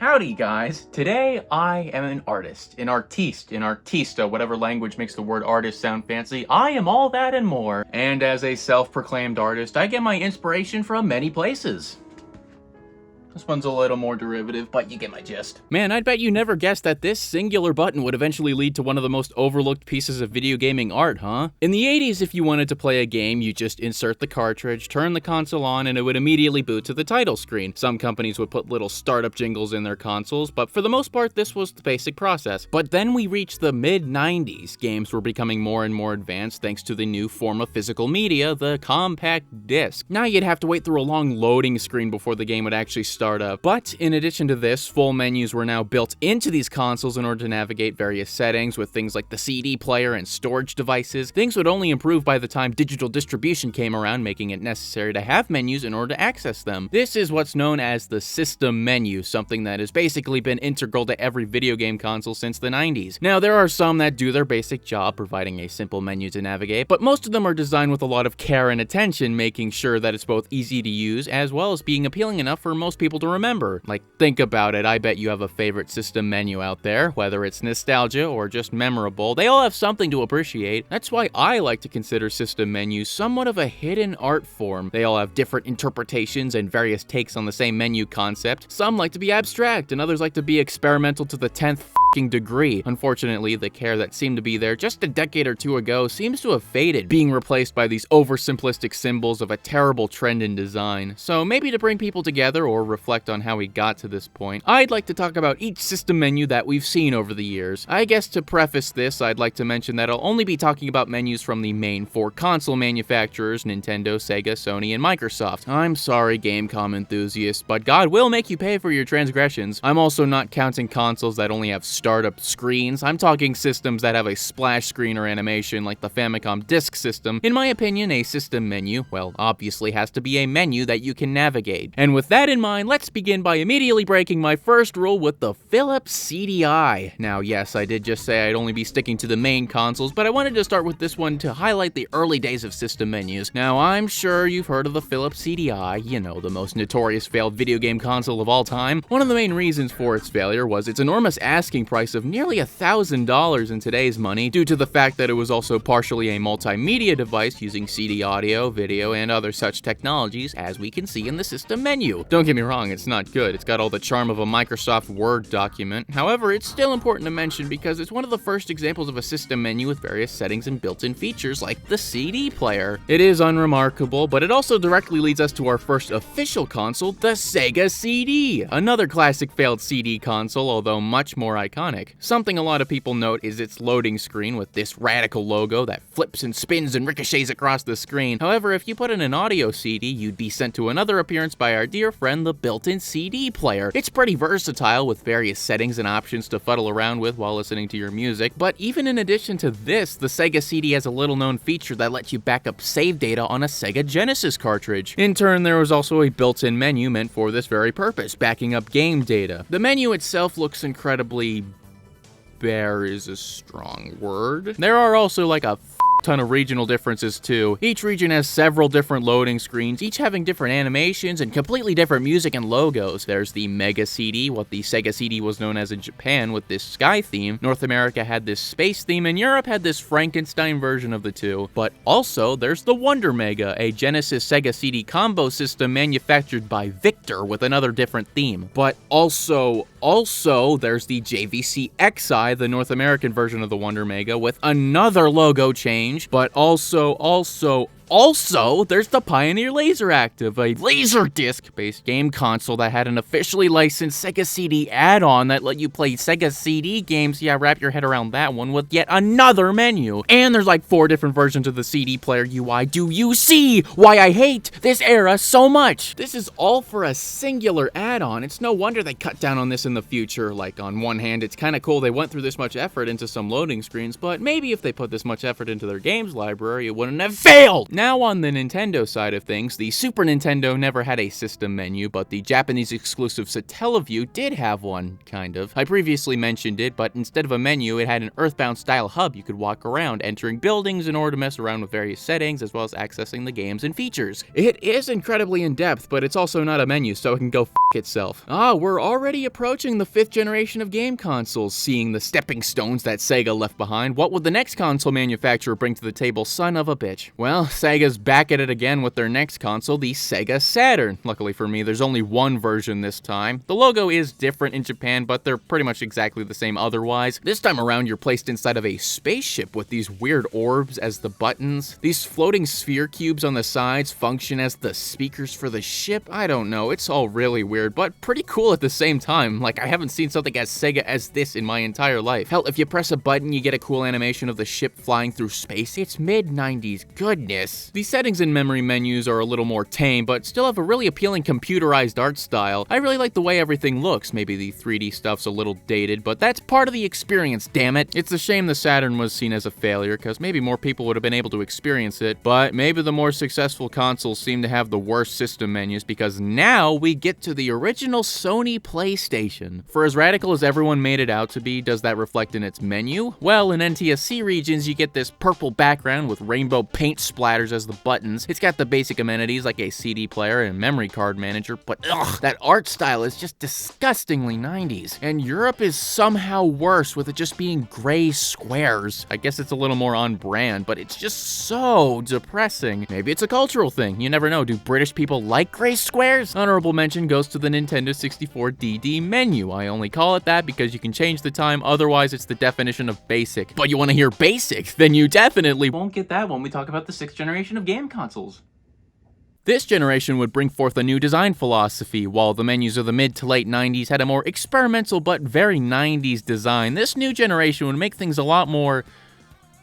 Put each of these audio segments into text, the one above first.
Howdy guys, today I am an artist, an artista, whatever language makes the word artist sound fancy. I am all that and more. And as a self-proclaimed artist, I get my inspiration from many places. This one's a little more derivative, but you get my gist. Man, I'd bet you never guessed that this singular button would eventually lead to one of the most overlooked pieces of video gaming art, huh? In the 80s, if you wanted to play a game, you just insert the cartridge, turn the console on, and it would immediately boot to the title screen. Some companies would put little startup jingles in their consoles, but for the most part, this was the basic process. But then we reached the mid-90s. Games were becoming more and more advanced thanks to the new form of physical media, the compact disc. Now you'd have to wait through a long loading screen before the game would actually start up. But in addition to this, full menus were now built into these consoles in order to navigate various settings with things like the CD player and storage devices. Things would only improve by the time digital distribution came around, making it necessary to have menus in order to access them. This is what's known as the system menu, something that has basically been integral to every video game console since the 90s. Now, there are some that do their basic job, providing a simple menu to navigate, but most of them are designed with a lot of care and attention, making sure that it's both easy to use as well as being appealing enough for most people to remember. Like, think about it, I bet you have a favorite system menu out there, whether it's nostalgia or just memorable. They all have something to appreciate. That's why I like to consider system menus somewhat of a hidden art form. They all have different interpretations and various takes on the same menu concept. Some like to be abstract, and others like to be experimental to the 10th degree. Unfortunately, the care that seemed to be there just a decade or two ago seems to have faded, being replaced by these oversimplistic symbols of a terrible trend in design. So maybe to bring people together or reflect on how we got to this point, I'd like to talk about each system menu that we've seen over the years. I guess to preface this, I'd like to mention that I'll only be talking about menus from the main four console manufacturers, Nintendo, Sega, Sony, and Microsoft. I'm sorry, Gamecom enthusiasts, but God will make you pay for your transgressions. I'm also not counting consoles that only have startup screens. I'm talking systems that have a splash screen or animation like the Famicom Disk System. In my opinion, a system menu, well, obviously has to be a menu that you can navigate. And with that in mind, let's begin by immediately breaking my first rule with the Philips CDI. Now, yes, I did just say I'd only be sticking to the main consoles, but I wanted to start with this one to highlight the early days of system menus. Now, I'm sure you've heard of the Philips CDI, you know, the most notorious failed video game console of all time. One of the main reasons for its failure was its enormous asking price of nearly $1,000 in today's money, due to the fact that it was also partially a multimedia device using CD audio, video, and other such technologies, as we can see in the system menu. Don't get me wrong, it's not good. It's got all the charm of a Microsoft Word document. However, it's still important to mention because it's one of the first examples of a system menu with various settings and built-in features like the CD player. It is unremarkable, but it also directly leads us to our first official console, the Sega CD. Another classic failed CD console, although much more iconic. Something a lot of people note is its loading screen with this radical logo that flips and spins and ricochets across the screen. However, if you put in an audio CD, you'd be sent to another appearance by our dear friend, the built-in CD player. It's pretty versatile with various settings and options to fuddle around with while listening to your music, but even in addition to this, the Sega CD has a little-known feature that lets you back up save data on a Sega Genesis cartridge. In turn, there was also a built-in menu meant for this very purpose, backing up game data. The menu itself looks incredibly bare is a strong word. There are also like a ton of regional differences too. Each region has several different loading screens, each having different animations and completely different music and logos. There's the Mega CD, what the Sega CD was known as in Japan, with this sky theme. North America had this space theme, and Europe had this Frankenstein version of the two. But also, there's the Wonder Mega, a Genesis Sega CD combo system manufactured by Victor with another different theme. But also, there's the JVC XI, the North American version of the Wonder Mega, with another logo change. But also, there's the Pioneer Laser Active, a Laserdisc-based game console that had an officially licensed Sega CD add-on that let you play Sega CD games. Yeah, wrap your head around that one, with yet another menu. And there's like 4 different versions of the CD player UI. Do you see why I hate this era so much? This is all for a singular add-on. It's no wonder they cut down on this in the future. Like, on one hand, it's kind of cool they went through this much effort into some loading screens, but maybe if they put this much effort into their games library, it wouldn't have failed. Now on the Nintendo side of things, the Super Nintendo never had a system menu, but the Japanese exclusive Satellaview did have one, kind of. I previously mentioned it, but instead of a menu, it had an Earthbound-style hub you could walk around, entering buildings in order to mess around with various settings, as well as accessing the games and features. It is incredibly in-depth, but it's also not a menu, so it can go f*** itself. We're already approaching the 5th generation of game consoles, seeing the stepping stones that Sega left behind. What would the next console manufacturer bring to the table, son of a bitch? Well, Sega's back at it again with their next console, the Sega Saturn. Luckily for me, there's only one version this time. The logo is different in Japan, but they're pretty much exactly the same otherwise. This time around, you're placed inside of a spaceship with these weird orbs as the buttons. These floating sphere cubes on the sides function as the speakers for the ship. I don't know, it's all really weird, but pretty cool at the same time. Like, I haven't seen something as Sega as this in my entire life. Hell, if you press a button, you get a cool animation of the ship flying through space. It's mid-90s goodness. The settings and memory menus are a little more tame, but still have a really appealing computerized art style. I really like the way everything looks. Maybe the 3D stuff's a little dated, but that's part of the experience, damn it. It's a shame the Saturn was seen as a failure, because maybe more people would have been able to experience it, but maybe the more successful consoles seem to have the worst system menus, because now we get to the original Sony PlayStation. For as radical as everyone made it out to be, does that reflect in its menu? Well, in NTSC regions, you get this purple background with rainbow paint splatters as the buttons. It's got the basic amenities like a CD player and memory card manager, but ugh, that art style is just disgustingly 90s. And Europe is somehow worse, with it just being gray squares. I guess it's a little more on brand, but it's just so depressing. Maybe it's a cultural thing, you never know. Do British people like gray squares? Honorable mention goes to the Nintendo 64 DD menu. I only call it that because you can change the time, otherwise it's the definition of basic. But you want to hear basic? Then you definitely Won't get that when we talk about the 6th generation of game consoles. This generation would bring forth a new design philosophy. While the menus of the mid to late 90s had a more experimental but very 90s design, this new generation would make things a lot more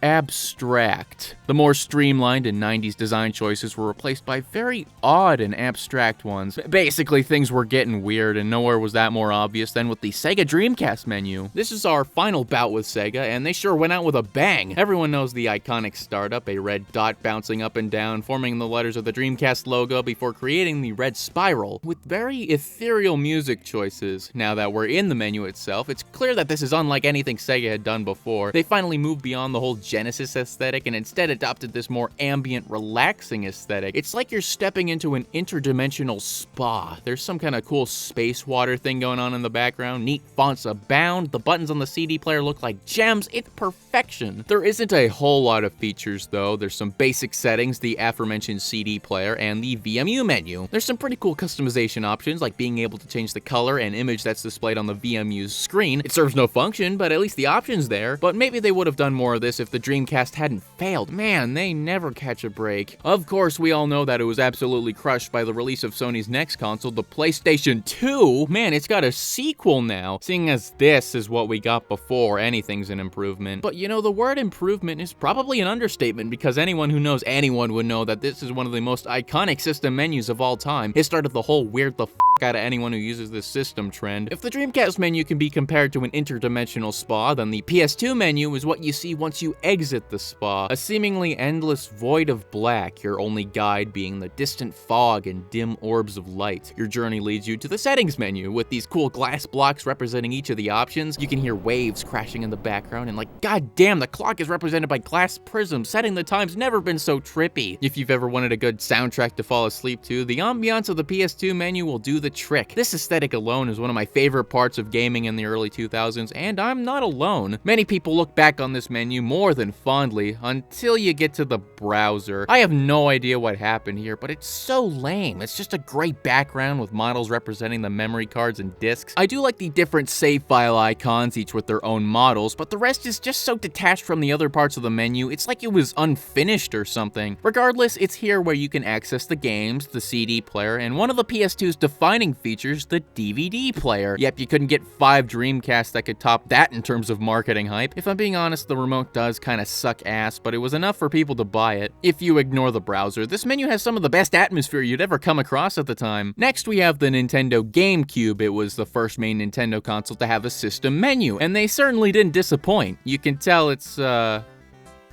abstract. The more streamlined and 90s design choices were replaced by very odd and abstract ones. Basically, things were getting weird, and nowhere was that more obvious than with the Sega Dreamcast menu. This is our final bout with Sega, and they sure went out with a bang. Everyone knows the iconic startup, a red dot bouncing up and down, forming the letters of the Dreamcast logo before creating the red spiral, with very ethereal music choices. Now that we're in the menu itself, it's clear that this is unlike anything Sega had done before. They finally moved beyond the whole Genesis aesthetic and instead adopted this more ambient, relaxing aesthetic. It's like you're stepping into an interdimensional spa. There's some kind of cool space water thing going on in the background. Neat fonts abound. The buttons on the CD player look like gems. It's perfection. There isn't a whole lot of features though. There's some basic settings, the aforementioned CD player, and the VMU menu. There's some pretty cool customization options, like being able to change the color and image that's displayed on the VMU's screen. It serves no function, but at least the option's there. But maybe they would have done more of this if the Dreamcast hadn't failed. Man, they never catch a break. Of course, we all know that it was absolutely crushed by the release of Sony's next console, the PlayStation 2. Man, it's got a sequel now. Seeing as this is what we got before, anything's an improvement. But you know, the word improvement is probably an understatement, because anyone who knows anyone would know that this is one of the most iconic system menus of all time. It started the whole weird the f out of anyone who uses this system trend. If the Dreamcast menu can be compared to an interdimensional spa, then the PS2 menu is what you see once you exit the spa. A seemingly endless void of black, your only guide being the distant fog and dim orbs of light. Your journey leads you to the settings menu, with these cool glass blocks representing each of the options. You can hear waves crashing in the background, and like, goddamn, the clock is represented by glass prisms. Setting the time's never been so trippy. If you've ever wanted a good soundtrack to fall asleep to, the ambiance of the PS2 menu will do the trick. This aesthetic alone is one of my favorite parts of gaming in the early 2000s, and I'm not alone. Many people look back on this menu more than fondly, until you get to the browser. I have no idea what happened here, but it's so lame. It's just a great background with models representing the memory cards and discs. I do like the different save file icons, each with their own models, but the rest is just so detached from the other parts of the menu, it's like it was unfinished or something. Regardless, it's here where you can access the games, the CD player, and one of the PS2's defining features, the DVD player. Yep, you couldn't get 5 Dreamcasts that could top that in terms of marketing hype. If I'm being honest, the remote does kind of suck ass, but it was enough for people to buy it. If you ignore the browser, this menu has some of the best atmosphere you'd ever come across at the time. Next, we have the Nintendo GameCube. It was the first main Nintendo console to have a system menu, and they certainly didn't disappoint. You can tell it's,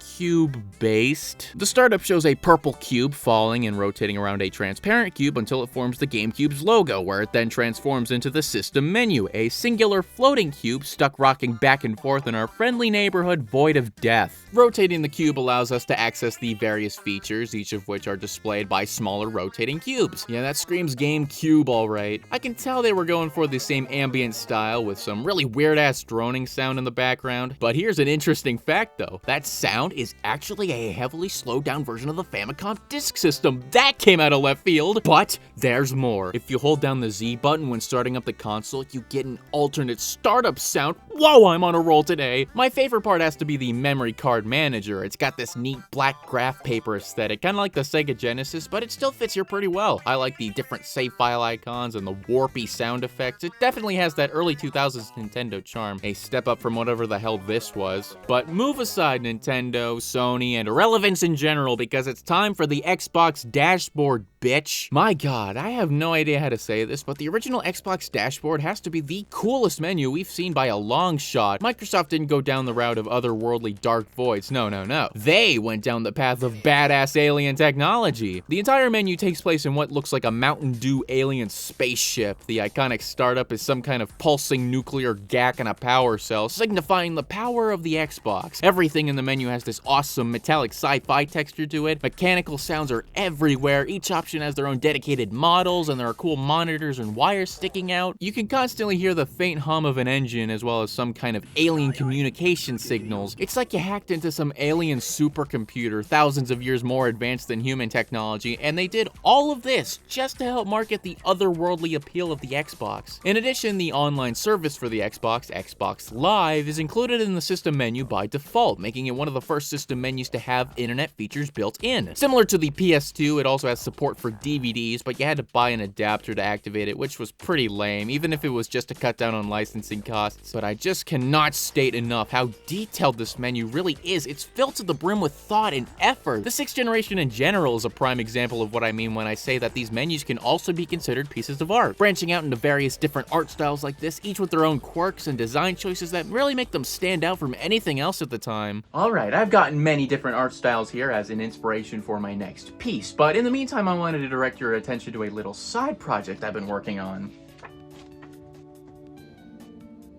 cube-based. The startup shows a purple cube falling and rotating around a transparent cube until it forms the GameCube's logo, where it then transforms into the system menu, a singular floating cube stuck rocking back and forth in our friendly neighborhood void of death. Rotating the cube allows us to access the various features, each of which are displayed by smaller rotating cubes. Yeah, that screams GameCube alright. I can tell they were going for the same ambient style with some really weird-ass droning sound in the background. But here's an interesting fact though. That sound is actually a heavily slowed down version of the Famicom Disk System. That came out of left field, but there's more. If you hold down the Z button when starting up the console, you get an alternate startup sound. Whoa, I'm on a roll today. My favorite part has to be the memory card manager. It's got this neat black graph paper aesthetic, kind of like the Sega Genesis, but it still fits here pretty well. I like the different save file icons and the warpy sound effects. It definitely has that early 2000s Nintendo charm, a step up from whatever the hell this was. But move aside Nintendo, Sony, and irrelevance in general, because it's time for the Xbox dashboard, bitch. My god, I have no idea how to say this, but the original Xbox dashboard has to be the coolest menu we've seen by a long shot. Microsoft didn't go down the route of otherworldly dark voids, no. They went down the path of badass alien technology. The entire menu takes place in what looks like a Mountain Dew alien spaceship. The iconic startup is some kind of pulsing nuclear GAC in a power cell, signifying the power of the Xbox. Everything in the menu has this awesome metallic sci-fi texture to it. Mechanical sounds are everywhere. Each option has their own dedicated models, and there are cool monitors and wires sticking out. You can constantly hear the faint hum of an engine, as well as some kind of alien communication signals. It's like you hacked into some alien supercomputer thousands of years more advanced than human technology, and they did all of this just to help market the otherworldly appeal of the Xbox. In addition, the online service for the Xbox, Xbox Live, is included in the system menu by default, making it one of the first system menus to have internet features built in. Similar to the PS2, it also has support for DVDs, but you had to buy an adapter to activate it, which was pretty lame, even if it was just to cut down on licensing costs. But I just cannot state enough how detailed this menu really is. It's filled to the brim with thought and effort. The 6th generation in general is a prime example of what I mean when I say that these menus can also be considered pieces of art, branching out into various different art styles like this, each with their own quirks and design choices that really make them stand out from anything else at the time. Alright, I've gotten many different art styles here as an inspiration for my next piece, but in the meantime I wanted to direct your attention to a little side project I've been working on.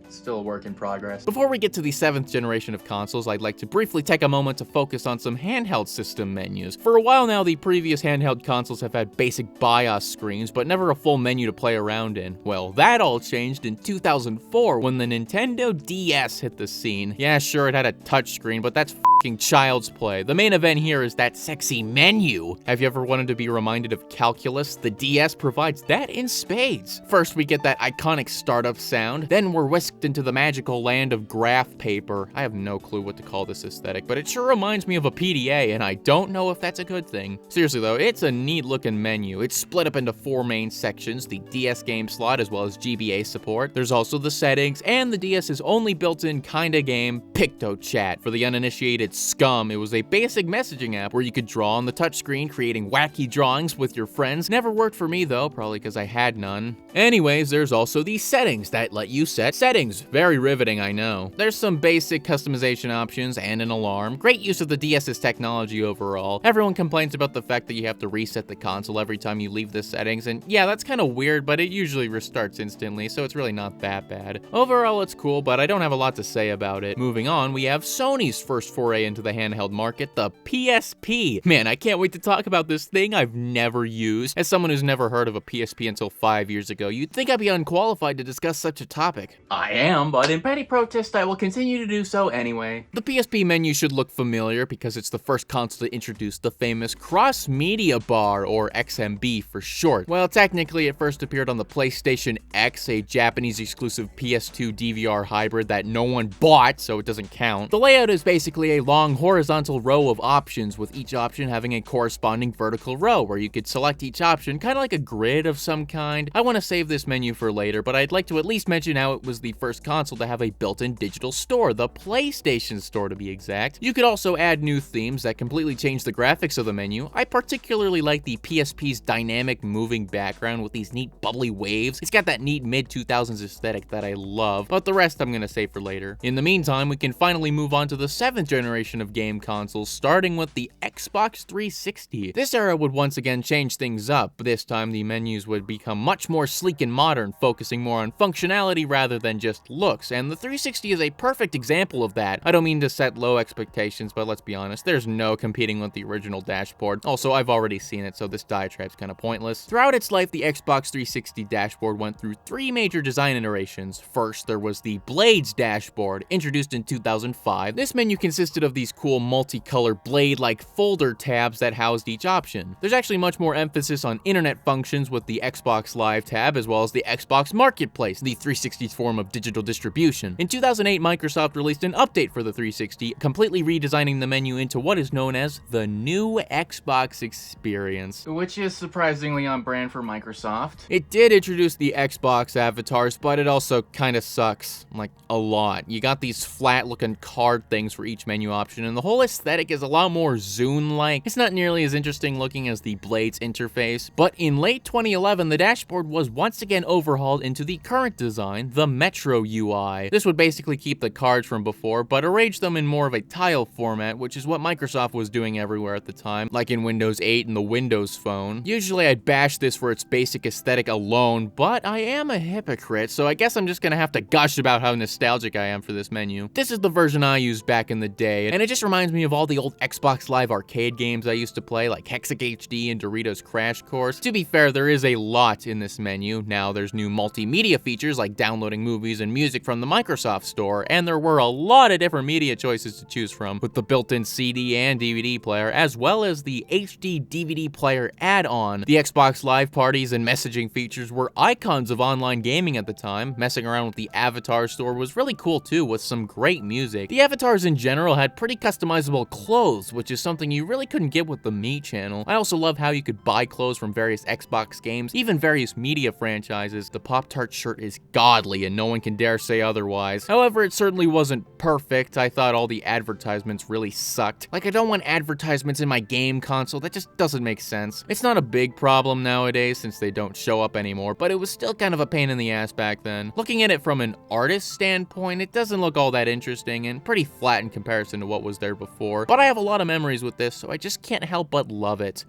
Still a work in progress. Before we get to the 7th generation of consoles, I'd like to briefly take a moment to focus on some handheld system menus. For a while now, the previous handheld consoles have had basic BIOS screens, but never a full menu to play around in. Well, that all changed in 2004 when the Nintendo DS hit the scene. Yeah, sure, it had a touchscreen, but that's f***ing child's play. The main event here is that sexy menu. Have you ever wanted to be reminded of calculus? The DS provides that in spades. First, we get that iconic startup sound, then we're whisked into the magical land of graph paper. I have no clue what to call this aesthetic, but it sure reminds me of a PDA, and I don't know if that's a good thing. Seriously though, it's a neat looking menu. It's split up into 4 main sections, the DS game slot as well as GBA support. There's also the settings, and the DS's only built-in kinda game, PictoChat. For the uninitiated scum, it was a basic messaging app where you could draw on the touchscreen, creating wacky drawings with your friends. Never worked for me though, probably because I had none. Anyways, there's also the settings that let you set settings. Very riveting, I know. There's some basic customization options and an alarm. Great use of the DS's technology overall. Everyone complains about the fact that you have to reset the console every time you leave the settings, and yeah, that's kind of weird, but it usually restarts instantly, so it's really not that bad. Overall, it's cool, but I don't have a lot to say about it. Moving on, we have Sony's first foray into the handheld market, the PSP. Man, I can't wait to talk about this thing I've never used. As someone who's never heard of a PSP until 5 years ago, you'd think I'd be unqualified to discuss such a topic. I am, but in petty protest I will continue to do so anyway. The PSP menu should look familiar because it's the first console to introduce the famous cross-media bar, or XMB for short. Well, technically it first appeared on the PlayStation X, a Japanese exclusive PS2 DVR hybrid that no one bought, so it doesn't count. The layout is basically a long horizontal row of options, with each option having a corresponding vertical row where you could select each option, kind of like a grid of some kind. I want to save this menu for later, but I'd like to at least mention how it was the first first console to have a built-in digital store, the PlayStation Store to be exact. You could also add new themes that completely change the graphics of the menu. I particularly like the PSP's dynamic moving background with these neat bubbly waves. It's got that neat mid-2000s aesthetic that I love, but the rest I'm gonna save for later. In the meantime, we can finally move on to the 7th generation of game consoles, starting with the Xbox 360. This era would once again change things up. This time the menus would become much more sleek and modern, focusing more on functionality rather than just looks, and the 360 is a perfect example of that. I don't mean to set low expectations, but let's be honest, there's no competing with the original dashboard. Also, I've already seen it, so this diatribe's kind of pointless. Throughout its life, the Xbox 360 dashboard went through 3 major design iterations. First, there was the Blades dashboard, introduced in 2005. This menu consisted of these cool multicolor blade-like folder tabs that housed each option. There's actually much more emphasis on internet functions with the Xbox Live tab, as well as the Xbox Marketplace, the 360's form of digital distribution. In 2008, Microsoft released an update for the 360, completely redesigning the menu into what is known as the new Xbox experience. Which is surprisingly on brand for Microsoft. It did introduce the Xbox avatars, but it also kinda sucks, like, a lot. You got these flat-looking card things for each menu option, and the whole aesthetic is a lot more Zune-like. It's not nearly as interesting looking as the Blades interface, but in late 2011, the dashboard was once again overhauled into the current design, the Metro UI. This would basically keep the cards from before, but arrange them in more of a tile format, which is what Microsoft was doing everywhere at the time, like in Windows 8 and the Windows Phone. Usually I'd bash this for its basic aesthetic alone, but I am a hypocrite, so I guess I'm just gonna have to gush about how nostalgic I am for this menu. This is the version I used back in the day, and it just reminds me of all the old Xbox Live arcade games I used to play, like Hexic HD and Doritos Crash Course. To be fair, there is a lot in this menu. Now there's new multimedia features like downloading movies and music from the Microsoft Store, and there were a lot of different media choices to choose from, with the built-in CD and DVD player, as well as the HD DVD player add-on. The Xbox Live parties and messaging features were icons of online gaming at the time. Messing around with the Avatar store was really cool too, with some great music. The avatars in general had pretty customizable clothes, which is something you really couldn't get with the Me channel. I also love how you could buy clothes from various Xbox games, even various media franchises. The Pop-Tart shirt is godly and no one can dare say otherwise. However, it certainly wasn't perfect. I thought all the advertisements really sucked. Like, I don't want advertisements in my game console, that just doesn't make sense. It's not a big problem nowadays since they don't show up anymore, but it was still kind of a pain in the ass back then. Looking at it from an artist standpoint, it doesn't look all that interesting and pretty flat in comparison to what was there before, but I have a lot of memories with this, so I just can't help but love it.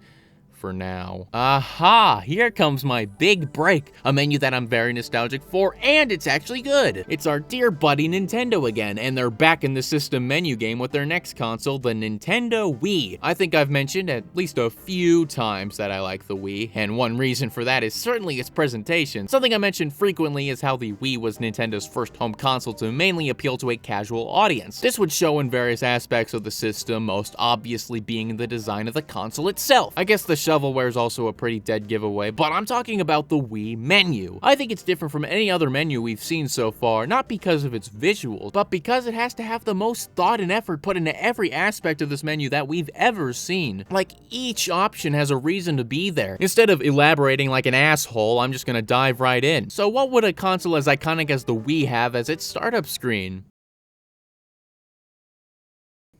For now. Aha! Here comes my big break, a menu that I'm very nostalgic for, and it's actually good. It's our dear buddy Nintendo again, and they're back in the system menu game with their next console, the Nintendo Wii. I think I've mentioned at least a few times that I like the Wii, and one reason for that is certainly its presentation. Something I mention frequently is how the Wii was Nintendo's first home console to mainly appeal to a casual audience. This would show in various aspects of the system, most obviously being the design of the console itself. I guess the shovelware is also a pretty dead giveaway, but I'm talking about the Wii menu. I think it's different from any other menu we've seen so far, not because of its visuals, but because it has to have the most thought and effort put into every aspect of this menu that we've ever seen. Like, each option has a reason to be there. Instead of elaborating like an asshole, I'm just gonna dive right in. So what would a console as iconic as the Wii have as its startup screen?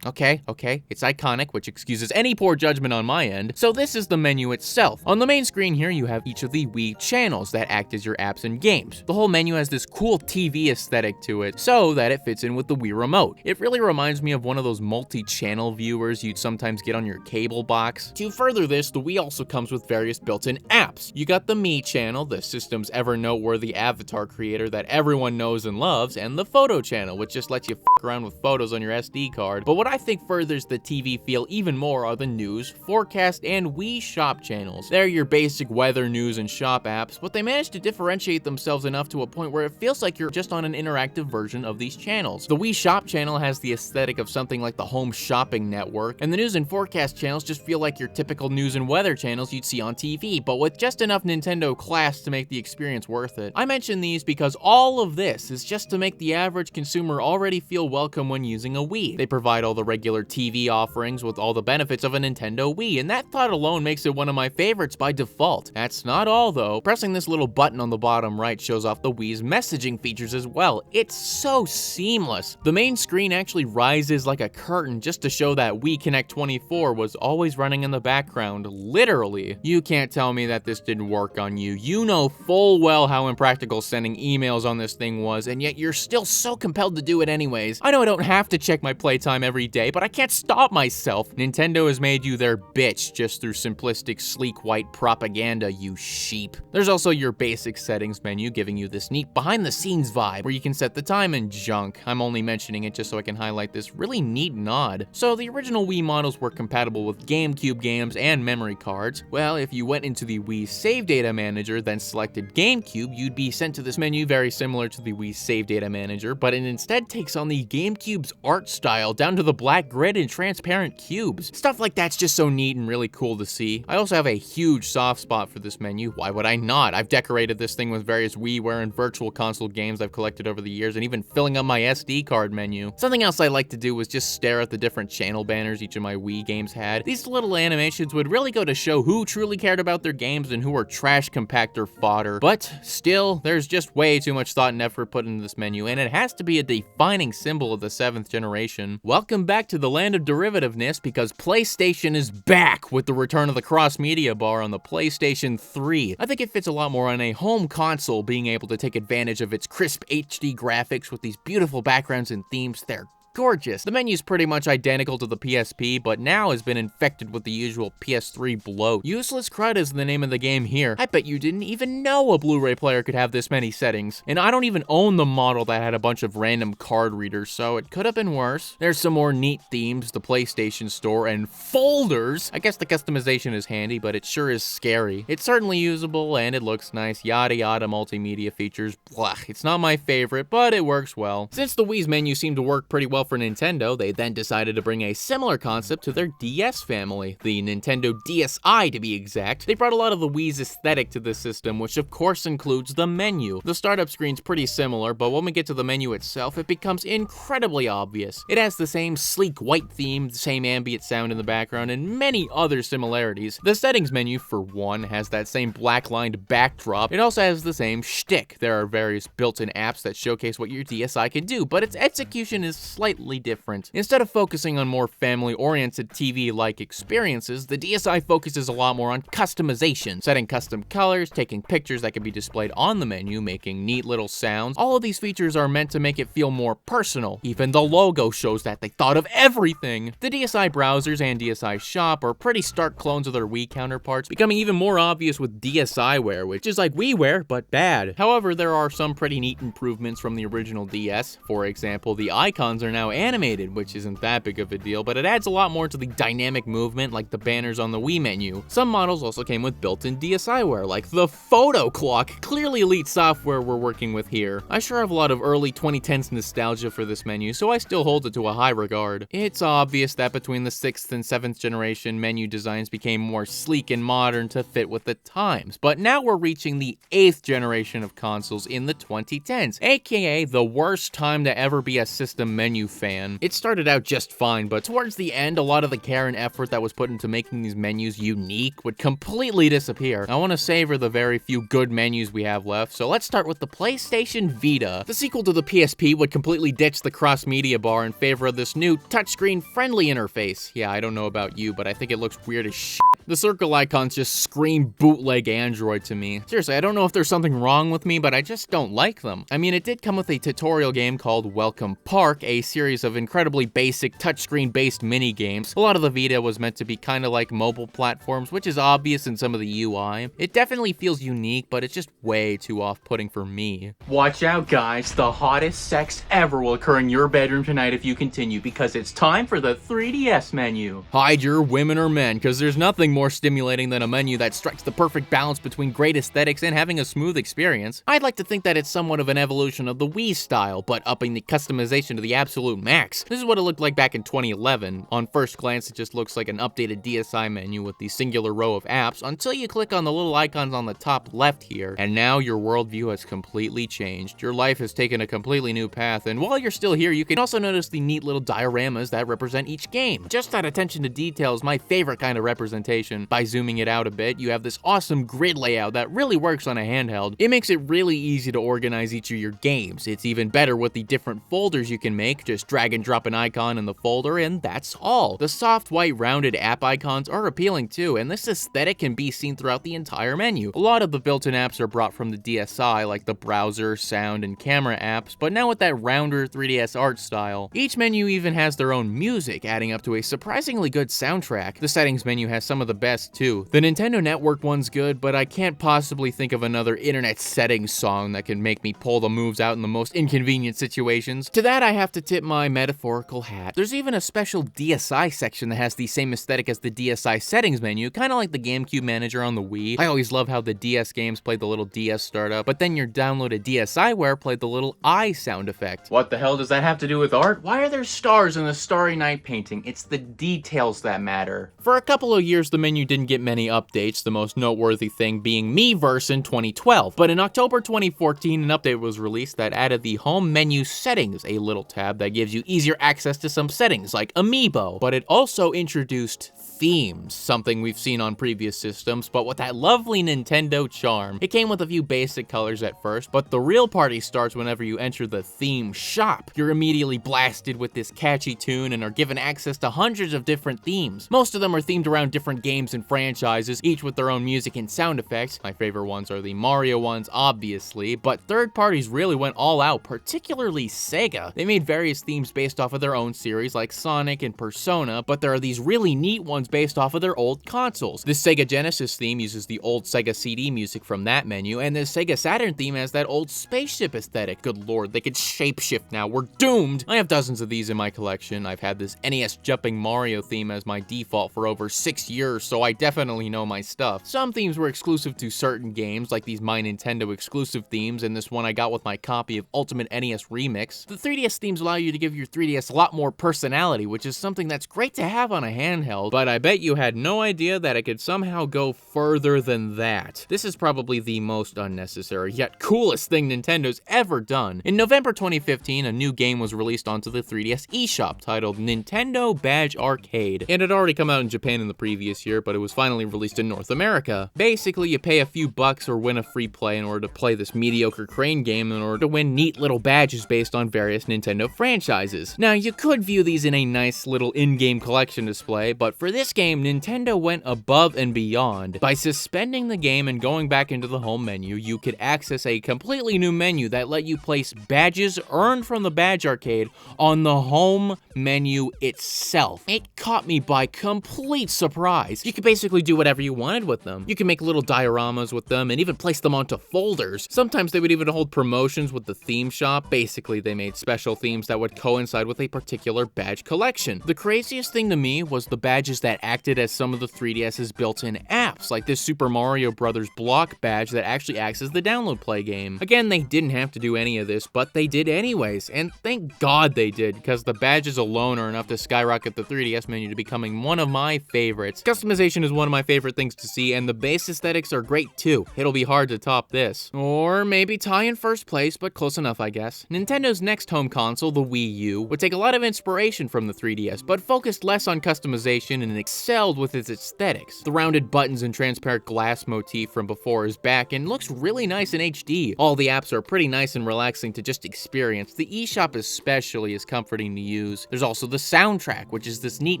Okay, it's iconic, which excuses any poor judgment on my end. So this is the menu itself. On the main screen here, you have each of the Wii channels that act as your apps and games. The whole menu has this cool TV aesthetic to it, so that it fits in with the Wii remote. It really reminds me of one of those multi-channel viewers you'd sometimes get on your cable box. To further this, the Wii also comes with various built-in apps. You got the Me channel, the system's ever-noteworthy avatar creator that everyone knows and loves, and the Photo channel, which just lets you f*** around with photos on your SD card. But what I think furthers the TV feel even more are the news, forecast, and Wii shop channels. They're your basic weather, news, and shop apps, but they manage to differentiate themselves enough to a point where it feels like you're just on an interactive version of these channels. The Wii shop channel has the aesthetic of something like the Home Shopping Network, and the news and forecast channels just feel like your typical news and weather channels you'd see on TV, but with just enough Nintendo class to make the experience worth it. I mention these because all of this is just to make the average consumer already feel welcome when using a Wii. They provide all the regular TV offerings with all the benefits of a Nintendo Wii, and that thought alone makes it one of my favorites by default. That's not all though. Pressing this little button on the bottom right shows off the Wii's messaging features as well. It's so seamless. The main screen actually rises like a curtain just to show that Wii Connect 24 was always running in the background, literally. You can't tell me that this didn't work on you. You know full well how impractical sending emails on this thing was, and yet you're still so compelled to do it anyways. I know I don't have to check my playtime every day, but I can't stop myself. Nintendo has made you their bitch just through simplistic, sleek white propaganda, you sheep. There's also your basic settings menu, giving you this neat behind-the-scenes vibe where you can set the time and junk. I'm only mentioning it just so I can highlight this really neat nod. So the original Wii models were compatible with GameCube games and memory cards. Well, if you went into the Wii Save Data Manager, then selected GameCube, you'd be sent to this menu very similar to the Wii Save Data Manager, but it instead takes on the GameCube's art style down to the black grid and transparent cubes. Stuff like that's just so neat and really cool to see. I also have a huge soft spot for this menu. Why would I not? I've decorated this thing with various WiiWare and Virtual Console games I've collected over the years, and even filling up my SD card menu. Something else I like to do was just stare at the different channel banners each of my Wii games had. These little animations would really go to show who truly cared about their games and who were trash compactor fodder. But still, there's just way too much thought and effort put into this menu, and it has to be a defining symbol of the 7th generation. Welcome back to the land of derivativeness, because PlayStation is back with the return of the cross-media bar on the PlayStation 3. I think it fits a lot more on a home console, being able to take advantage of its crisp HD graphics with these beautiful backgrounds and themes. They're gorgeous. The menu's pretty much identical to the PSP, but now has been infected with the usual PS3 bloat. Useless Crud is the name of the game here. I bet you didn't even know a Blu-ray player could have this many settings. And I don't even own the model that had a bunch of random card readers, so it could have been worse. There's some more neat themes, the PlayStation Store, and folders. I guess the customization is handy, but it sure is scary. It's certainly usable, and it looks nice. Yada yada multimedia features. Blah. It's not my favorite, but it works well. Since the Wii's menu seemed to work pretty well for Nintendo, they then decided to bring a similar concept to their DS family, the Nintendo DSi to be exact. They brought a lot of the Wii's aesthetic to the system, which of course includes the menu. The startup screen's pretty similar, but when we get to the menu itself, it becomes incredibly obvious. It has the same sleek white theme, the same ambient sound in the background, and many other similarities. The settings menu, for one, has that same black-lined backdrop. It also has the same shtick. There are various built-in apps that showcase what your DSi can do, but its execution is slightly different. Instead of focusing on more family-oriented TV-like experiences, the DSi focuses a lot more on customization, setting custom colors, taking pictures that can be displayed on the menu, making neat little sounds. All of these features are meant to make it feel more personal. Even the logo shows that they thought of everything. The DSi browsers and DSi shop are pretty stark clones of their Wii counterparts, becoming even more obvious with DSiWare, which is like WiiWare, but bad. However, there are some pretty neat improvements from the original DS. For example, the icons are now animated, which isn't that big of a deal, but it adds a lot more to the dynamic movement like the banners on the Wii menu. Some models also came with built-in DSiWare, like the photo clock. Clearly elite software we're working with here. I sure have a lot of early 2010s nostalgia for this menu, so I still hold it to a high regard. It's obvious that between the 6th and 7th generation, menu designs became more sleek and modern to fit with the times, but now we're reaching the 8th generation of consoles in the 2010s, aka the worst time to ever be a system menu fan. It started out just fine, but towards the end, a lot of the care and effort that was put into making these menus unique would completely disappear. I want to savor the very few good menus we have left, so let's start with the PlayStation Vita. The sequel to the PSP would completely ditch the cross-media bar in favor of this new touchscreen-friendly interface. Yeah, I don't know about you, but I think it looks weird as shit. The circle icons just scream bootleg Android to me. Seriously, I don't know if there's something wrong with me, but I just don't like them. I mean, it did come with a tutorial game called Welcome Park, a series of incredibly basic touchscreen-based mini-games. A lot of the Vita was meant to be kind of like mobile platforms, which is obvious in some of the UI. It definitely feels unique, but it's just way too off-putting for me. Watch out, guys. The hottest sex ever will occur in your bedroom tonight if you continue, because it's time for the 3DS menu. Hide your women or men, because there's nothing more stimulating than a menu that strikes the perfect balance between great aesthetics and having a smooth experience. I'd like to think that it's somewhat of an evolution of the Wii style, but upping the customization to the absolute absolute max. This is what it looked like back in 2011. On first glance, it just looks like an updated DSi menu with the singular row of apps until you click on the little icons on the top left here, and now your worldview has completely changed. Your life has taken a completely new path, and while you're still here, you can also notice the neat little dioramas that represent each game. Just that attention to detail is my favorite kind of representation. By zooming it out a bit, you have this awesome grid layout that really works on a handheld. It makes it really easy to organize each of your games. It's even better with the different folders you can make. Just drag and drop an icon in the folder, and that's all. The soft, white, rounded app icons are appealing too, and this aesthetic can be seen throughout the entire menu. A lot of the built-in apps are brought from the DSi, like the browser, sound, and camera apps, but now with that rounder 3DS art style. Each menu even has their own music, adding up to a surprisingly good soundtrack. The settings menu has some of the best too. The Nintendo Network one's good, but I can't possibly think of another internet settings song that can make me pull the moves out in the most inconvenient situations. To that, I have to tip my metaphorical hat. There's even a special DSi section that has the same aesthetic as the DSi settings menu, kind of like the GameCube manager on the Wii. I always love how the DS games played the little DS startup, but then your downloaded DSiWare played the little I sound effect. What the hell does that have to do with art? Why are there stars in the Starry Night painting? It's the details that matter. For a couple of years, the menu didn't get many updates, the most noteworthy thing being Miiverse in 2012. But in October 2014, an update was released that added the home menu settings, a little tab that gives you easier access to some settings like Amiibo. But it also introduced themes, something we've seen on previous systems, but with that lovely Nintendo charm. It came with a few basic colors at first, but the real party starts whenever you enter the theme shop. You're immediately blasted with this catchy tune and are given access to hundreds of different themes. Most of them are themed around different games and franchises, each with their own music and sound effects. My favorite ones are the Mario ones, obviously, but third parties really went all out, particularly Sega. They made various themes based off of their own series like Sonic and Persona, but there are these really neat ones based off of their old consoles. The Sega Genesis theme uses the old Sega CD music from that menu, and the Sega Saturn theme has that old spaceship aesthetic. Good lord, they could shapeshift now. We're doomed! I have dozens of these in my collection. I've had this NES jumping Mario theme as my default for over 6 years, so I definitely know my stuff. Some themes were exclusive to certain games, like these My Nintendo exclusive themes, and this one I got with my copy of Ultimate NES Remix. The 3DS themes allow you to give your 3DS a lot more personality, which is something that's great to have on a handheld, but I bet you had no idea that it could somehow go further than that. This is probably the most unnecessary, yet coolest thing Nintendo's ever done. In November 2015, a new game was released onto the 3DS eShop titled Nintendo Badge Arcade. It had already come out in Japan in the previous year, but it was finally released in North America. Basically, you pay a few bucks or win a free play in order to play this mediocre crane game in order to win neat little badges based on various Nintendo franchises. Now, you could view these in a nice little in-game collection display, but for this game, Nintendo went above and beyond. By suspending the game and going back into the home menu, you could access a completely new menu that let you place badges earned from the Badge Arcade on the home menu itself. It caught me by complete surprise. You could basically do whatever you wanted with them. You can make little dioramas with them and even place them onto folders. Sometimes they would even hold promotions with the theme shop. Basically, they made special themes that would coincide with a particular badge collection. The craziest thing to me was the badges that acted as some of the 3DS's built-in apps, like this Super Mario Bros. Block badge that actually acts as the download play game. Again, they didn't have to do any of this, but they did anyways, and thank God they did, because the badges alone are enough to skyrocket the 3DS menu to becoming one of my favorites. Customization is one of my favorite things to see, and the base aesthetics are great too. It'll be hard to top this. Or maybe tie in first place, but close enough, I guess. Nintendo's next home console, the Wii U, would take a lot of inspiration from the 3DS, but focused less on customization and excelled with its aesthetics. The rounded buttons and transparent glass motif from before is back and looks really nice in HD. All the apps are pretty nice and relaxing to just experience. The eShop especially is comforting to use. There's also the soundtrack, which is this neat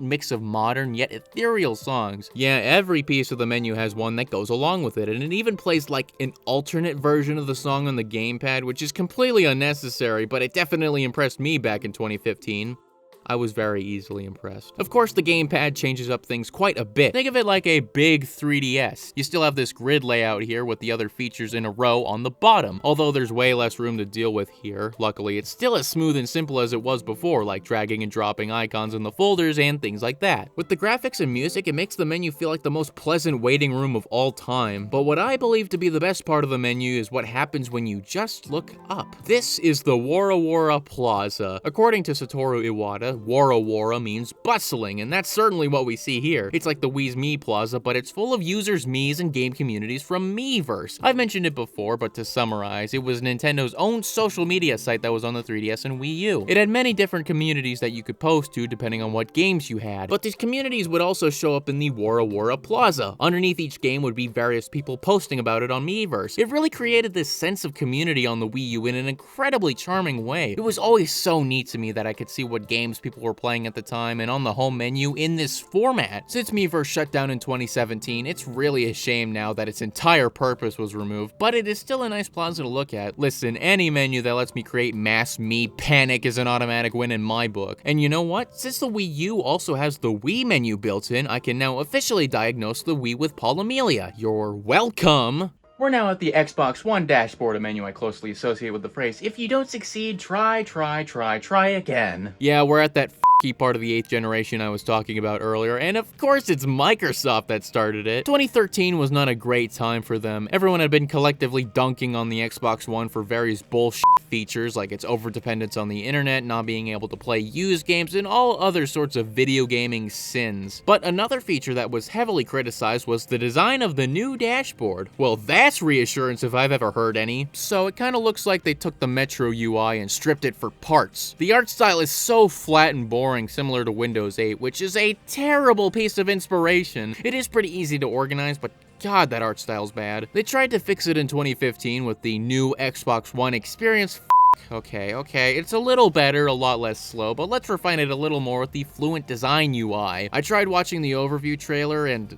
mix of modern yet ethereal songs. Yeah, every piece of the menu has one that goes along with it, and it even plays like an alternate version of the song on the gamepad, which is completely unnecessary, but it definitely impressed me back in 2015. I was very easily impressed. Of course, the gamepad changes up things quite a bit. Think of it like a big 3DS. You still have this grid layout here with the other features in a row on the bottom, although there's way less room to deal with here. Luckily, it's still as smooth and simple as it was before, like dragging and dropping icons in the folders and things like that. With the graphics and music, it makes the menu feel like the most pleasant waiting room of all time. But what I believe to be the best part of the menu is what happens when you just look up. This is the Wara Wara Plaza. According to Satoru Iwata, Wara Wara means bustling, and that's certainly what we see here. It's like the Wii's Mii Plaza, but it's full of users' Mii's and game communities from Miiverse. I've mentioned it before, but to summarize, it was Nintendo's own social media site that was on the 3DS and Wii U. It had many different communities that you could post to depending on what games you had, but these communities would also show up in the Wara Wara Plaza. Underneath each game would be various people posting about it on Miiverse. It really created this sense of community on the Wii U in an incredibly charming way. It was always so neat to me that I could see what games people were playing at the time and on the home menu in this format. Since Miiverse shut down in 2017, it's really a shame now that its entire purpose was removed, but it is still a nice plaza to look at. Listen, any menu that lets me create mass Mii panic is an automatic win in my book. And you know what? Since the Wii U also has the Wii menu built in, I can now officially diagnose the Wii with Paul Amelia. You're welcome! We're now at the Xbox One dashboard, a menu I closely associate with the phrase, if you don't succeed, try again. Yeah, we're at that key part of the 8th generation I was talking about earlier, and of course it's Microsoft that started it. 2013 was not a great time for them. Everyone had been collectively dunking on the Xbox One for various bullshit features like its overdependence on the internet, not being able to play used games, and all other sorts of video gaming sins. But another feature that was heavily criticized was the design of the new dashboard. Well, that's reassurance if I've ever heard any. So it kind of looks like they took the Metro UI and stripped it for parts. The art style is so flat and boring, similar to Windows 8, which is a terrible piece of inspiration. It is pretty easy to organize, but God, that art style's bad. They tried to fix it in 2015 with the new Xbox One experience. Okay, it's a little better, a lot less slow, but let's refine it a little more with the Fluent Design UI. I tried watching the overview trailer and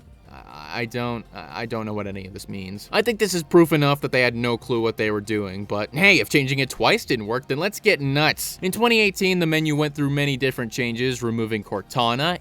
I don't know what any of this means. I think this is proof enough that they had no clue what they were doing, but hey, if changing it twice didn't work, then let's get nuts. In 2018, the menu went through many different changes, removing Cortana,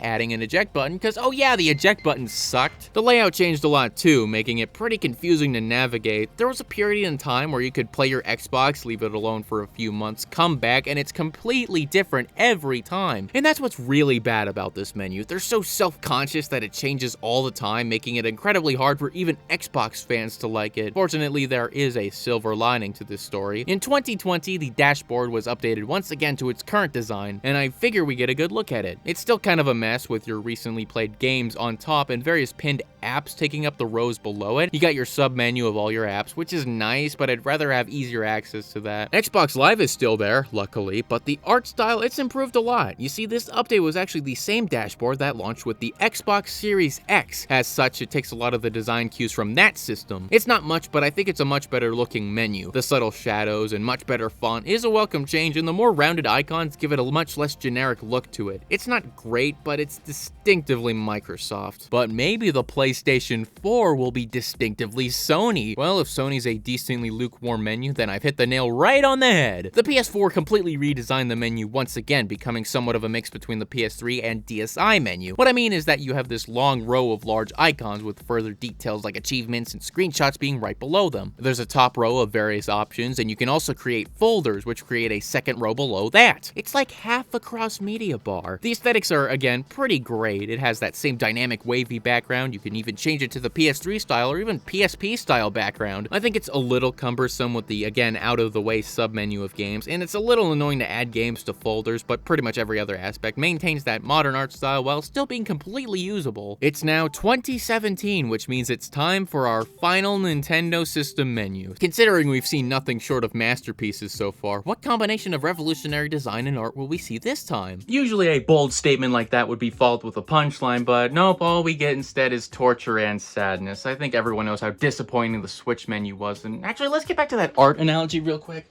adding an eject button, because oh yeah, the eject button sucked. The layout changed a lot too, making it pretty confusing to navigate. There was a period in time where you could play your Xbox, leave it alone for a few months, come back, and it's completely different every time. And that's what's really bad about this menu. They're so self-conscious that it changes all the time, making it incredibly hard for even Xbox fans to like it. Fortunately, there is a silver lining to this story. In 2020, the dashboard was updated once again to its current design, and I figure we get a good look at it. It's still kind of a mess with your recently played games on top and various pinned apps taking up the rows below it. You got your sub-menu of all your apps, which is nice, but I'd rather have easier access to that. Xbox Live is still there, luckily, but the art style, it's improved a lot. You see, this update was actually the same dashboard that launched with the Xbox Series X. As such, it takes a lot of the design cues from that system. It's not much, but I think it's a much better looking menu. The subtle shadows and much better font is a welcome change, and the more rounded icons give it a much less generic look to it. It's not great, but it's distinctively Microsoft. But maybe the PlayStation 4 will be distinctively Sony. Well, if Sony's a decently lukewarm menu, then I've hit the nail right on the head. The PS4 completely redesigned the menu once again, becoming somewhat of a mix between the PS3 and DSi menu. What I mean is that you have this long row of large icons with further details like achievements and screenshots being right below them. There's a top row of various options, and you can also create folders, which create a second row below that. It's like half a cross-media bar. The aesthetics are, again, pretty great. It has that same dynamic wavy background. You can even change it to the PS3 style or even PSP style background. I think it's a little cumbersome with the, again, out-of-the-way sub-menu of games, and it's a little annoying to add games to folders, but pretty much every other aspect maintains that modern art style while still being completely usable. It's now 2017, which means it's time for our final Nintendo system menu. Considering we've seen nothing short of masterpieces so far, what combination of revolutionary design and art will we see this time? Usually a bold statement like that would be followed with a punchline, but nope, all we get instead is torture and sadness. I think everyone knows how disappointing the Switch menu was, and actually, let's get back to that art analogy real quick.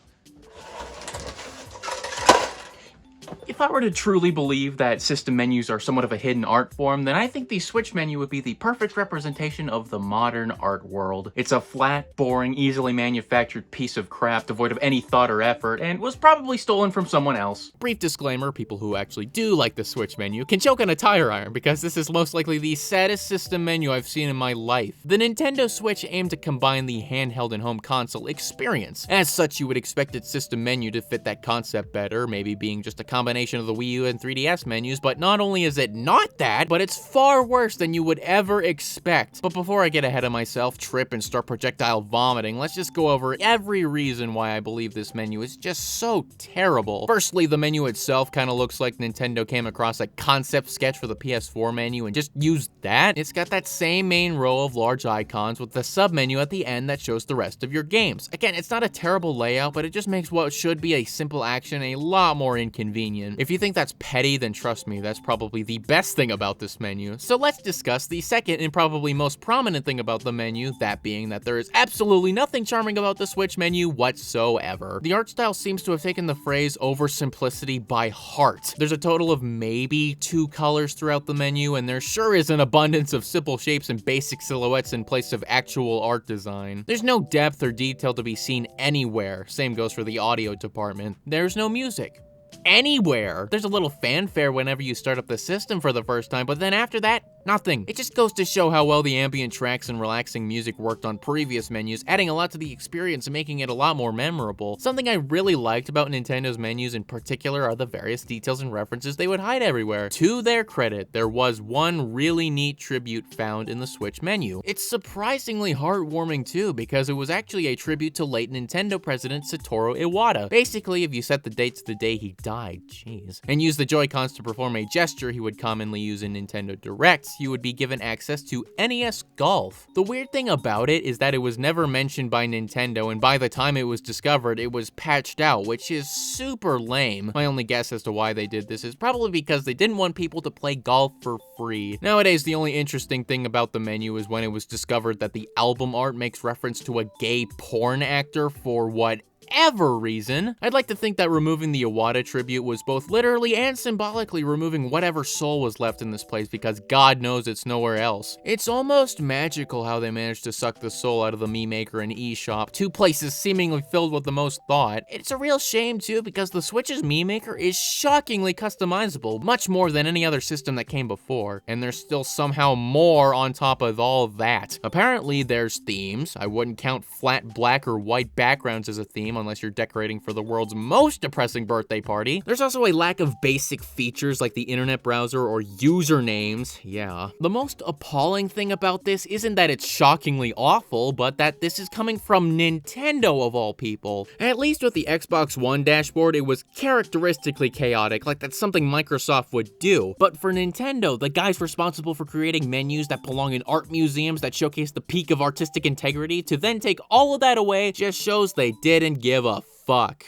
If I were to truly believe that system menus are somewhat of a hidden art form, then I think the Switch menu would be the perfect representation of the modern art world. It's a flat, boring, easily manufactured piece of crap devoid of any thought or effort, and was probably stolen from someone else. Brief disclaimer, people who actually do like the Switch menu can choke on a tire iron because this is most likely the saddest system menu I've seen in my life. The Nintendo Switch aimed to combine the handheld and home console experience. As such, you would expect its system menu to fit that concept better, maybe being just a combination of the Wii U and 3DS menus, but not only is it not that, but it's far worse than you would ever expect. But before I get ahead of myself, trip, and start projectile vomiting, let's just go over every reason why I believe this menu is just so terrible. Firstly, the menu itself kind of looks like Nintendo came across a concept sketch for the PS4 menu and just used that. It's got that same main row of large icons with the sub-menu at the end that shows the rest of your games. Again, it's not a terrible layout, but it just makes what should be a simple action a lot more inconvenient. If you think that's petty, then trust me, that's probably the best thing about this menu. So let's discuss the second and probably most prominent thing about the menu, that being that there is absolutely nothing charming about the Switch menu whatsoever. The art style seems to have taken the phrase oversimplicity by heart. There's a total of maybe 2 colors throughout the menu, and there sure is an abundance of simple shapes and basic silhouettes in place of actual art design. There's no depth or detail to be seen anywhere. Same goes for the audio department. There's no music anywhere. There's a little fanfare whenever you start up the system for the first time, but then after that, nothing. It just goes to show how well the ambient tracks and relaxing music worked on previous menus, adding a lot to the experience and making it a lot more memorable. Something I really liked about Nintendo's menus in particular are the various details and references they would hide everywhere. To their credit, there was one really neat tribute found in the Switch menu. It's surprisingly heartwarming too, because it was actually a tribute to late Nintendo president Satoru Iwata. Basically, if you set the date to the day he died, jeez, and use the Joy-Cons to perform a gesture he would commonly use in Nintendo Directs, you would be given access to NES Golf. The weird thing about it is that it was never mentioned by Nintendo, and by the time it was discovered, it was patched out, which is super lame. My only guess as to why they did this is probably because they didn't want people to play golf for free. Nowadays, the only interesting thing about the menu is when it was discovered that the album art makes reference to a gay porn actor for whatever reason. I'd like to think that removing the Iwata tribute was both literally and symbolically removing whatever soul was left in this place, because God knows it's nowhere else. It's almost magical how they managed to suck the soul out of the Mii Maker and eShop, 2 places seemingly filled with the most thought. It's a real shame too, because the Switch's Mii Maker is shockingly customizable, much more than any other system that came before, and there's still somehow more on top of all that. Apparently there's themes. I wouldn't count flat black or white backgrounds as a theme unless you're decorating for the world's most depressing birthday party. There's also a lack of basic features like the internet browser or usernames. Yeah. The most appalling thing about this isn't that it's shockingly awful, but that this is coming from Nintendo of all people. At least with the Xbox One dashboard, it was characteristically chaotic, like that's something Microsoft would do. But for Nintendo, the guys responsible for creating menus that belong in art museums that showcase the peak of artistic integrity, to then take all of that away just shows they didn't give a fuck.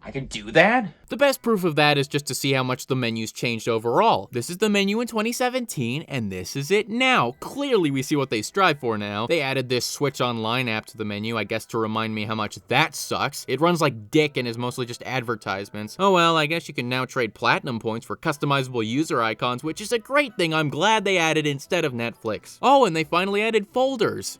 I can do that? The best proof of that is just to see how much the menu's changed overall. This is the menu in 2017, and this is it now. Clearly we see what they strive for now. They added this Switch Online app to the menu, I guess to remind me how much that sucks. It runs like dick and is mostly just advertisements. Oh well, I guess you can now trade platinum points for customizable user icons, which is a great thing I'm glad they added instead of Netflix. Oh, and they finally added folders.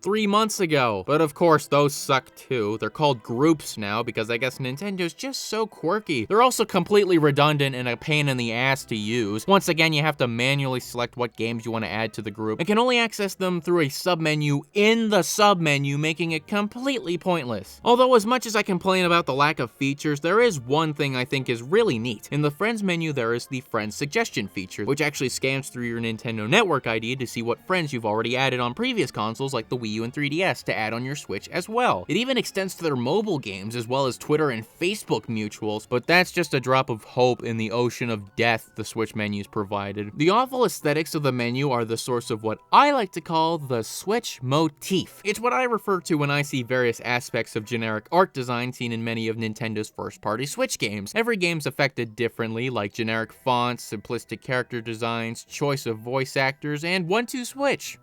3 months ago. But of course, those suck too. They're called groups now because I guess Nintendo's just so quirky. They're also completely redundant and a pain in the ass to use. Once again, you have to manually select what games you want to add to the group and can only access them through a submenu in the submenu, making it completely pointless. Although as much as I complain about the lack of features, there is one thing I think is really neat. In the Friends menu, there is the Friends Suggestion feature, which actually scans through your Nintendo Network ID to see what friends you've already added on previous consoles like the Wii U and 3DS to add on your Switch as well. It even extends to their mobile games as well as Twitter and Facebook mutuals, but that's just a drop of hope in the ocean of death the Switch menus provided. The awful aesthetics of the menu are the source of what I like to call the Switch motif. It's what I refer to when I see various aspects of generic art design seen in many of Nintendo's first-party Switch games. Every game's affected differently, like generic fonts, simplistic character designs, choice of voice actors, and 1-2 switch.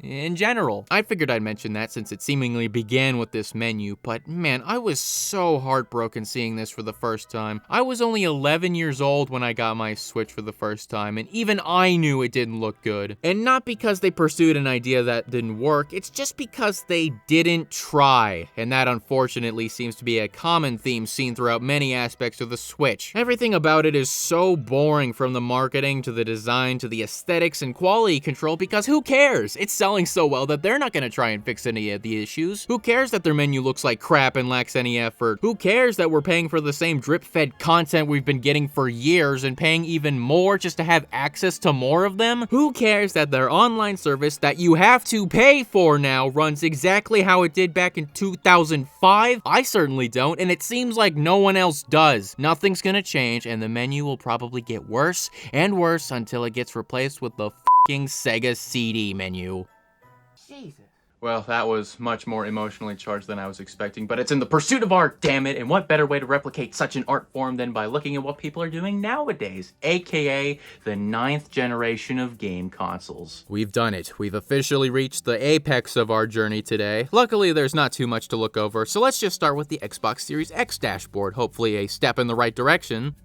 in general. I figured I'd mention that since it seemingly began with this menu, but man, I was so heartbroken seeing this for the first time. I was only 11 years old when I got my Switch for the first time, and even I knew it didn't look good. And not because they pursued an idea that didn't work, it's just because they didn't try. And that unfortunately seems to be a common theme seen throughout many aspects of the Switch. Everything about it is so boring, from the marketing to the design to the aesthetics and quality control, because who cares? It's selling so well that they're not gonna try and fix any of the issues. Who cares that their menu looks like crap and lacks any effort? Who cares that we're paying for the same drip-fed content we've been getting for years and paying even more just to have access to more of them? Who cares that their online service that you have to pay for now runs exactly how it did back in 2005? I certainly don't, and it seems like no one else does. Nothing's gonna change, and the menu will probably get worse and worse until it gets replaced with the f***ing Sega CD menu. Jesus. Well, that was much more emotionally charged than I was expecting, but it's in the pursuit of art, damn it, and what better way to replicate such an art form than by looking at what people are doing nowadays, aka the 9th generation of game consoles. We've done it. We've officially reached the apex of our journey today. Luckily, there's not too much to look over, so let's just start with the Xbox Series X dashboard, hopefully a step in the right direction.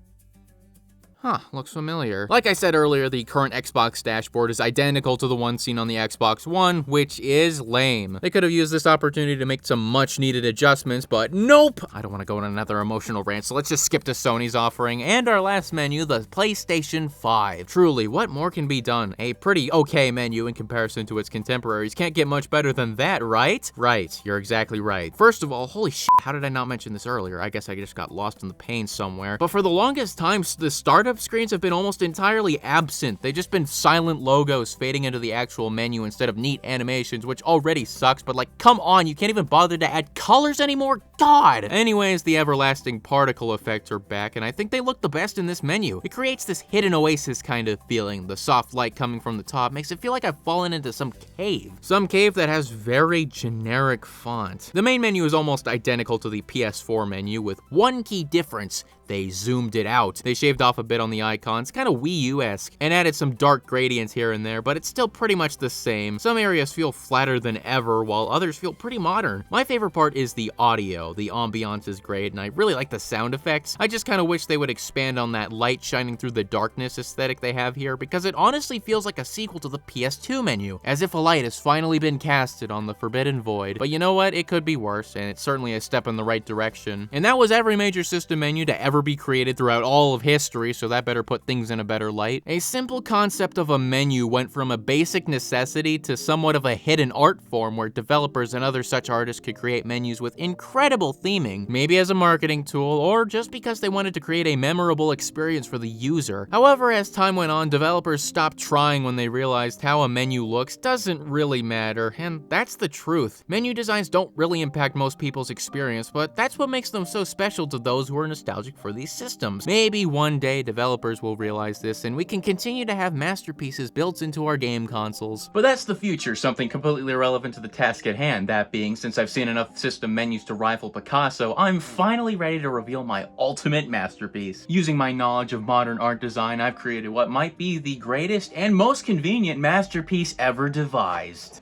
Huh, looks familiar. Like I said earlier, the current Xbox dashboard is identical to the one seen on the Xbox One, which is lame. They could have used this opportunity to make some much needed adjustments, but nope! I don't want to go on another emotional rant, so let's just skip to Sony's offering and our last menu, the PlayStation 5. Truly, what more can be done? A pretty okay menu in comparison to its contemporaries. Can't get much better than that, right? Right, you're exactly right. First of all, holy shit, how did I not mention this earlier? I guess I just got lost in the pain somewhere. But for the longest time, the startup screens have been almost entirely absent. They've just been silent logos fading into the actual menu instead of neat animations, which already sucks, but like, come on, you can't even bother to add colors anymore? God! Anyways, the everlasting particle effects are back, and I think they look the best in this menu. It creates this hidden oasis kind of feeling. The soft light coming from the top makes it feel like I've fallen into some cave. Some cave that has very generic font. The main menu is almost identical to the PS4 menu, with one key difference. They zoomed it out. They shaved off a bit on the icons, kind of Wii U-esque, and added some dark gradients here and there, but it's still pretty much the same. Some areas feel flatter than ever, while others feel pretty modern. My favorite part is the audio. The ambiance is great, and I really like the sound effects. I just kind of wish they would expand on that light shining through the darkness aesthetic they have here, because it honestly feels like a sequel to the PS2 menu, as if a light has finally been casted on the Forbidden Void. But you know what? It could be worse, and it's certainly a step in the right direction. And that was every major system menu to ever be created throughout all of history, so that better put things in a better light. A simple concept of a menu went from a basic necessity to somewhat of a hidden art form where developers and other such artists could create menus with incredible theming, maybe as a marketing tool, or just because they wanted to create a memorable experience for the user. However, as time went on, developers stopped trying when they realized how a menu looks doesn't really matter, and that's the truth. Menu designs don't really impact most people's experience, but that's what makes them so special to those who are nostalgic for these systems. Maybe one day developers will realize this and we can continue to have masterpieces built into our game consoles. But that's the future, something completely irrelevant to the task at hand. That being, since I've seen enough system menus to rival Picasso, I'm finally ready to reveal my ultimate masterpiece. Using my knowledge of modern art design, I've created what might be the greatest and most convenient masterpiece ever devised.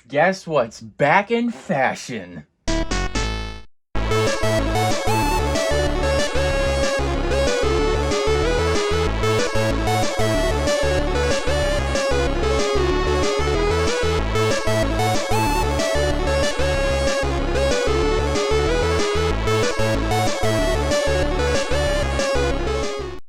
Guess what's back in fashion?